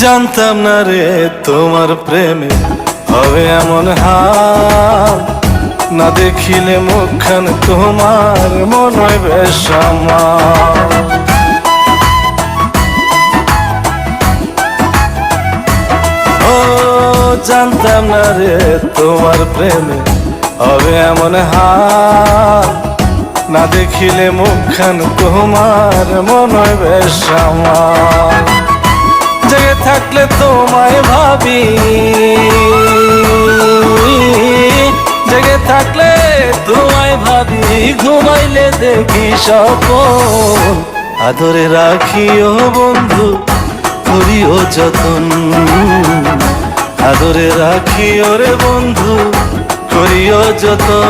জানতাম না রে তোমার প্রেমে হবে এমন হাল, না দেখিলে মুখখান তোমার মনে হয় বেশ আমার। ও জানতাম না রে তোমার প্রেমে হবে এমন হাল, না দেখিলে মুখখান তোমার মনে হয় বেশ আমার। জেগে থাকলে তোমায় ভাবি, জেগে থাকলে তোমায় ভাবি, ঘুমাইলে দেখি স্বপ্ন। আদরে রাখিও বন্ধু, করিও যতন, আদরে রাখিও রে বন্ধু, করিও যতন।